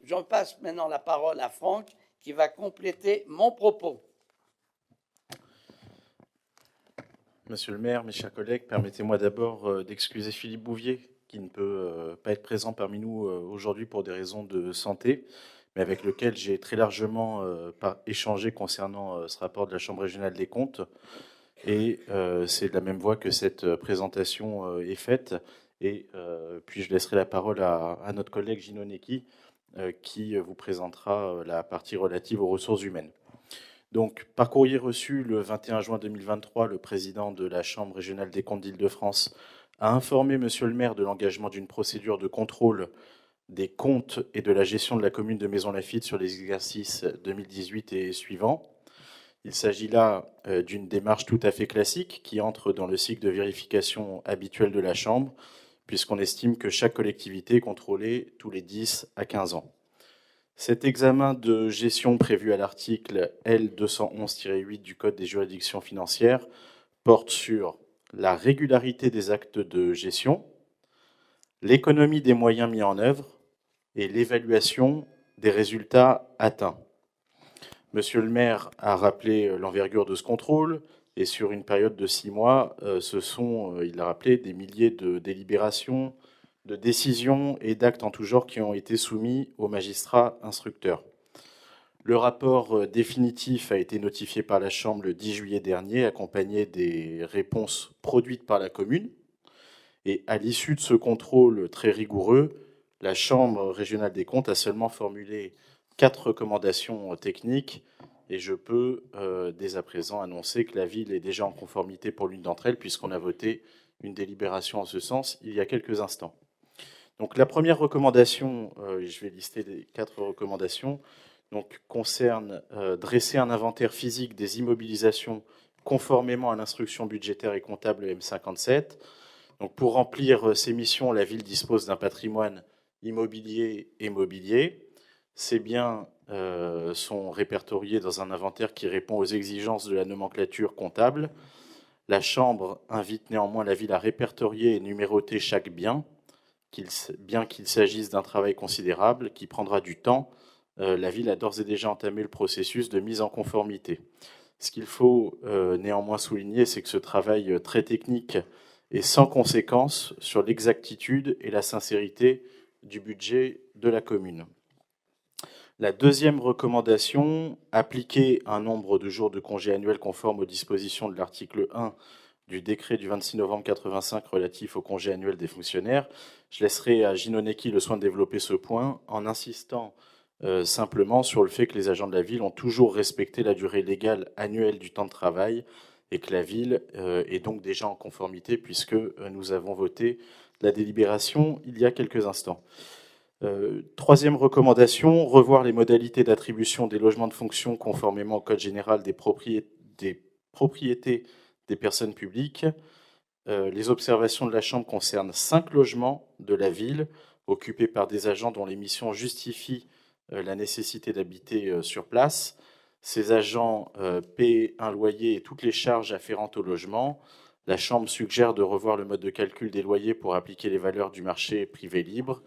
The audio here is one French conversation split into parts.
Je passe maintenant la parole à Franck qui va compléter mon propos. Monsieur le maire, mes chers collègues, permettez-moi d'abord d'excuser Philippe Bouvier, qui ne peut pas être présent parmi nous aujourd'hui pour des raisons de santé, mais avec lequel j'ai très largement échangé concernant ce rapport de la Chambre régionale des comptes. Et c'est de la même voie que cette présentation est faite. Et puis je laisserai la parole à notre collègue Gino Necchi, qui vous présentera la partie relative aux ressources humaines. Donc, par courrier reçu le 21 juin 2023, le président de la Chambre régionale des comptes d'Île-de-France a informé Monsieur le maire de l'engagement d'une procédure de contrôle des comptes et de la gestion de la commune de Maisons-Laffitte sur les exercices 2018 et suivants. Il s'agit là d'une démarche tout à fait classique qui entre dans le cycle de vérification habituel de la Chambre, puisqu'on estime que chaque collectivité est contrôlée tous les 10 à 15 ans. Cet examen de gestion prévu à l'article L211-8 du Code des juridictions financières porte sur la régularité des actes de gestion, l'économie des moyens mis en œuvre et l'évaluation des résultats atteints. Monsieur le maire a rappelé l'envergure de ce contrôle et sur une période de 6 mois, ce sont, il l'a rappelé, des milliers de délibérations, de décisions et d'actes en tout genre qui ont été soumis aux magistrats instructeurs. Le rapport définitif a été notifié par la Chambre le 10 juillet dernier, accompagné des réponses produites par la commune. Et à l'issue de ce contrôle très rigoureux, la Chambre régionale des comptes a seulement formulé 4 recommandations techniques. Et je peux dès à présent annoncer que la ville est déjà en conformité pour l'une d'entre elles, puisqu'on a voté une délibération en ce sens il y a quelques instants. Donc la première recommandation, je vais lister les 4 recommandations, donc, concerne dresser un inventaire physique des immobilisations conformément à l'instruction budgétaire et comptable M57. Donc, pour remplir ces missions, la ville dispose d'un patrimoine immobilier et mobilier. Ces biens sont répertoriés dans un inventaire qui répond aux exigences de la nomenclature comptable. La Chambre invite néanmoins la ville à répertorier et numéroter chaque bien, bien qu'il s'agisse d'un travail considérable qui prendra du temps. La ville a d'ores et déjà entamé le processus de mise en conformité. Ce qu'il faut néanmoins souligner, c'est que ce travail très technique est sans conséquence sur l'exactitude et la sincérité du budget de la commune. La deuxième recommandation, appliquer un nombre de jours de congé annuel conforme aux dispositions de l'article 1 du décret du 26 novembre 1985 relatif au congé annuel des fonctionnaires. Je laisserai à Gino Necchi le soin de développer ce point en insistant simplement sur le fait que les agents de la ville ont toujours respecté la durée légale annuelle du temps de travail et que la ville est donc déjà en conformité puisque nous avons voté la délibération il y a quelques instants. Troisième recommandation, revoir les modalités d'attribution des logements de fonction conformément au Code général des propriétés des personnes publiques. Les observations de la Chambre concernent 5 logements de la ville occupés par des agents dont les missions justifient la nécessité d'habiter sur place. Ces agents paient un loyer et toutes les charges afférentes au logement. La Chambre suggère de revoir le mode de calcul des loyers pour appliquer les valeurs du marché privé libre.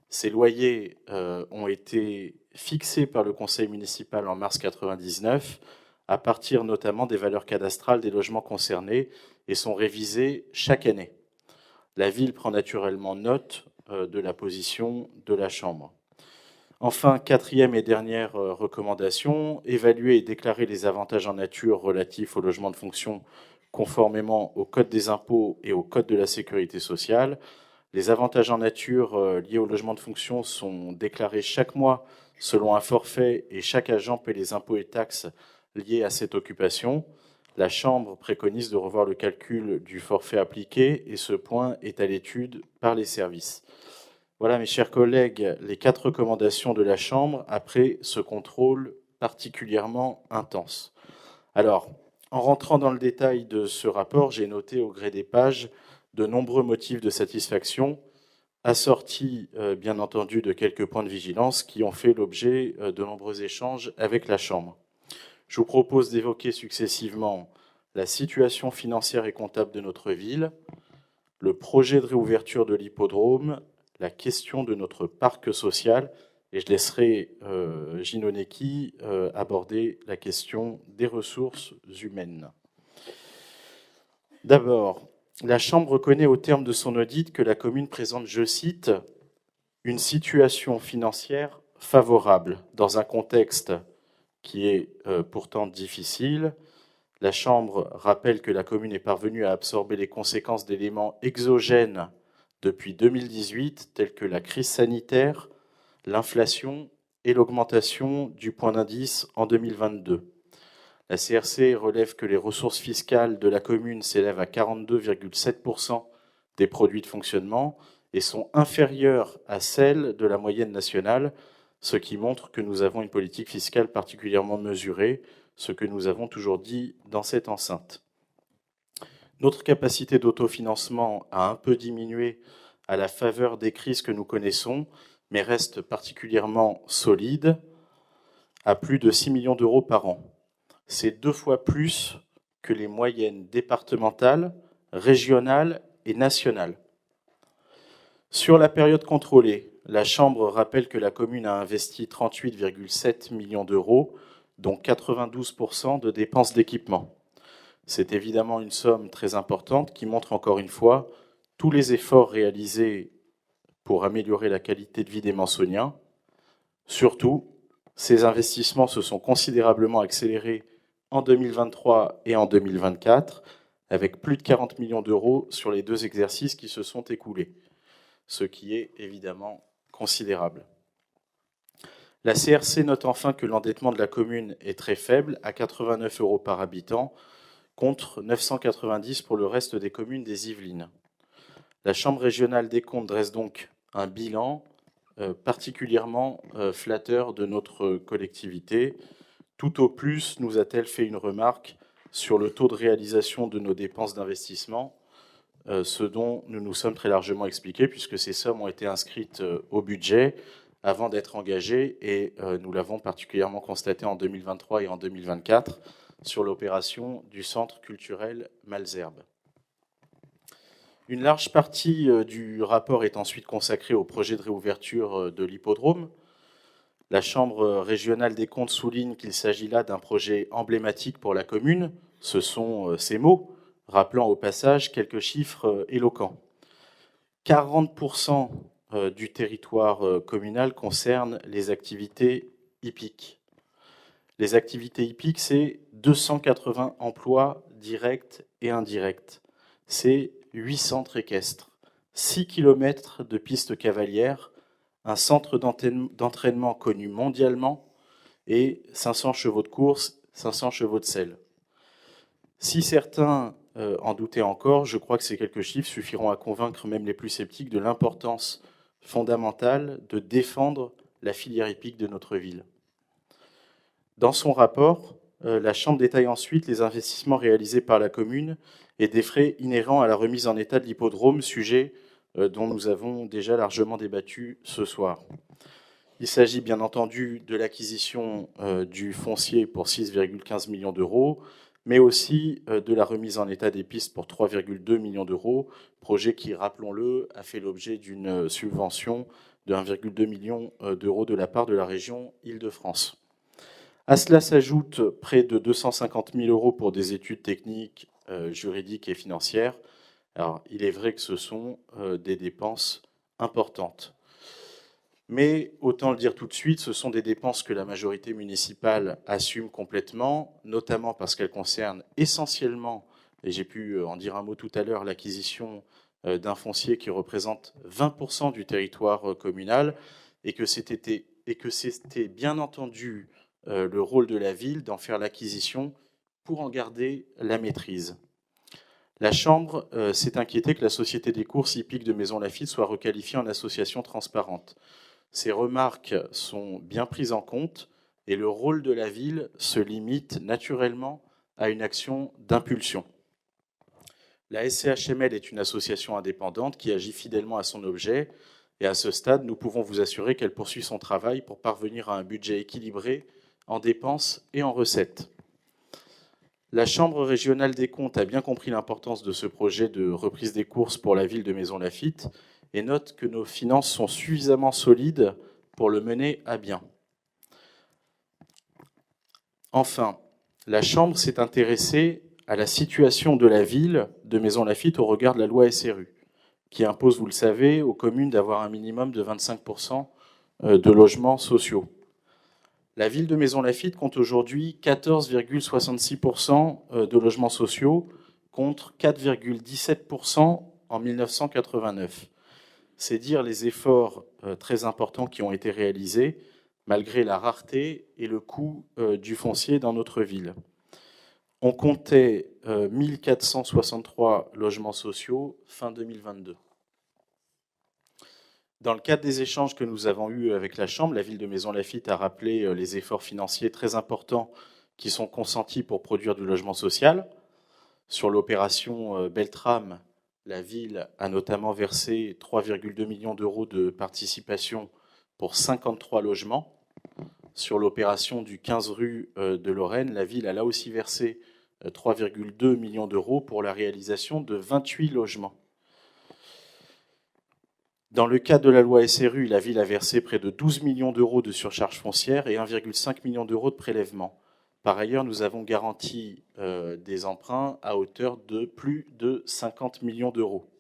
Ces loyers ont été fixés par le conseil municipal en mars 1999 à partir notamment des valeurs cadastrales des logements concernés et sont révisés chaque année. La ville prend naturellement note de la position de la Chambre. Enfin, quatrième et dernière recommandation, évaluer et déclarer les avantages en nature relatifs au logement de fonction conformément au Code des impôts et au Code de la sécurité sociale. Les avantages en nature liés au logement de fonction sont déclarés chaque mois selon un forfait et chaque agent paie les impôts et taxes liés à cette occupation. La Chambre préconise de revoir le calcul du forfait appliqué et ce point est à l'étude par les services. Voilà, mes chers collègues, les 4 recommandations de la Chambre après ce contrôle particulièrement intense. Alors, en rentrant dans le détail de ce rapport, j'ai noté au gré des pages de nombreux motifs de satisfaction, assortis bien entendu de quelques points de vigilance qui ont fait l'objet de nombreux échanges avec la Chambre. Je vous propose d'évoquer successivement la situation financière et comptable de notre ville, le projet de réouverture de l'hippodrome, la question de notre parc social et je laisserai Gino Necchi aborder la question des ressources humaines. D'abord, la Chambre reconnaît au terme de son audit que la commune présente, je cite, « une situation financière favorable dans un contexte qui est pourtant difficile ». La Chambre rappelle que la commune est parvenue à absorber les conséquences d'éléments exogènes depuis 2018, tels que la crise sanitaire, l'inflation et l'augmentation du point d'indice en 2022. La CRC relève que les ressources fiscales de la commune s'élèvent à 42,7% des produits de fonctionnement et sont inférieures à celles de la moyenne nationale, ce qui montre que nous avons une politique fiscale particulièrement mesurée, ce que nous avons toujours dit dans cette enceinte. Notre capacité d'autofinancement a un peu diminué à la faveur des crises que nous connaissons, mais reste particulièrement solide, à plus de 6 millions d'euros par an. C'est 2 fois plus que les moyennes départementales, régionales et nationales. Sur la période contrôlée, la Chambre rappelle que la commune a investi 38,7 millions d'euros, dont 92% de dépenses d'équipement. C'est évidemment une somme très importante qui montre encore une fois tous les efforts réalisés pour améliorer la qualité de vie des Manceauniens. Surtout, ces investissements se sont considérablement accélérés en 2023 et en 2024, avec plus de 40 millions d'euros sur les 2 exercices qui se sont écoulés, ce qui est évidemment considérable. La CRC note enfin que l'endettement de la commune est très faible, à 89 euros par habitant, contre 990 pour le reste des communes des Yvelines. La Chambre régionale des comptes dresse donc un bilan particulièrement flatteur de notre collectivité. Tout au plus nous a-t-elle fait une remarque sur le taux de réalisation de nos dépenses d'investissement, ce dont nous nous sommes très largement expliqués, puisque ces sommes ont été inscrites au budget avant d'être engagées, et nous l'avons particulièrement constaté en 2023 et en 2024 sur l'opération du Centre culturel Malesherbes. Une large partie du rapport est ensuite consacrée au projet de réouverture de l'hippodrome. La Chambre régionale des comptes souligne qu'il s'agit là d'un projet emblématique pour la commune. Ce sont ces mots, rappelant au passage quelques chiffres éloquents. 40% du territoire communal concerne les activités hippiques. Les activités hippiques, c'est 280 emplois directs et indirects. C'est 8 centres équestres, 6 km de pistes cavalières, un centre d'entraînement connu mondialement et 500 chevaux de course, 500 chevaux de selle. Si certains en doutaient encore, je crois que ces quelques chiffres suffiront à convaincre même les plus sceptiques de l'importance fondamentale de défendre la filière hippique de notre ville. Dans son rapport, la Chambre détaille ensuite les investissements réalisés par la commune et des frais inhérents à la remise en état de l'hippodrome, sujet dont nous avons déjà largement débattu ce soir. Il s'agit bien entendu de l'acquisition du foncier pour 6,15 millions d'euros, mais aussi de la remise en état des pistes pour 3,2 millions d'euros, projet qui, rappelons-le, a fait l'objet d'une subvention de 1,2 million d'euros de la part de la région Île-de-France. À cela s'ajoute près de 250 000 euros pour des études techniques, juridiques et financières. Alors, il est vrai que ce sont des dépenses importantes. Mais, autant le dire tout de suite, ce sont des dépenses que la majorité municipale assume complètement, notamment parce qu'elles concernent essentiellement, et j'ai pu en dire un mot tout à l'heure, l'acquisition d'un foncier qui représente 20% du territoire communal, et que c'était bien entendu le rôle de la ville d'en faire l'acquisition pour en garder la maîtrise. La Chambre s'est inquiétée que la Société des courses hippiques de Maisons Lafitte soit requalifiée en association transparente. Ces remarques sont bien prises en compte et le rôle de la ville se limite naturellement à une action d'impulsion. La SCHML est une association indépendante qui agit fidèlement à son objet et à ce stade, nous pouvons vous assurer qu'elle poursuit son travail pour parvenir à un budget équilibré en dépenses et en recettes. La Chambre régionale des comptes a bien compris l'importance de ce projet de reprise des courses pour la ville de Maisons Lafitte et note que nos finances sont suffisamment solides pour le mener à bien. Enfin, la Chambre s'est intéressée à la situation de la ville de Maisons-Laffitte au regard de la loi SRU, qui impose, vous le savez, aux communes d'avoir un minimum de 25% de logements sociaux. La ville de Maisons-Laffitte compte aujourd'hui 14,66% de logements sociaux contre 4,17% en 1989. C'est dire les efforts très importants qui ont été réalisés malgré la rareté et le coût du foncier dans notre ville. On comptait 1463 logements sociaux fin 2022. Dans le cadre des échanges que nous avons eus avec la Chambre, la ville de Maisons-Laffitte a rappelé les efforts financiers très importants qui sont consentis pour produire du logement social. Sur l'opération Beltrame, la ville a notamment versé 3,2 millions d'euros de participation pour 53 logements. Sur l'opération du 15 rue de Lorraine, la ville a là aussi versé 3,2 millions d'euros pour la réalisation de 28 logements. Dans le cadre de la loi SRU, la ville a versé près de 12 millions d'euros de surcharge foncière et 1,5 million d'euros de prélèvement. Par ailleurs, nous avons garanti des emprunts à hauteur de plus de 50 millions d'euros.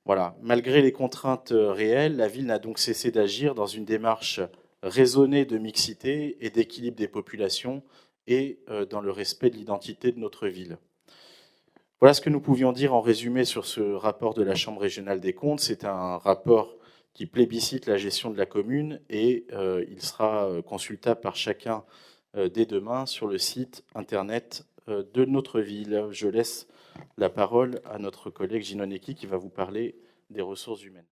Voilà. Malgré les contraintes réelles, la ville n'a donc cessé d'agir dans une démarche raisonnée de mixité et d'équilibre des populations et dans le respect de l'identité de notre ville. Voilà ce que nous pouvions dire en résumé sur ce rapport de la Chambre régionale des comptes. C'est un rapport qui plébiscite la gestion de la commune et il sera consultable par chacun dès demain sur le site internet de notre ville. Je laisse la parole à notre collègue Ginoneki qui va vous parler des ressources humaines.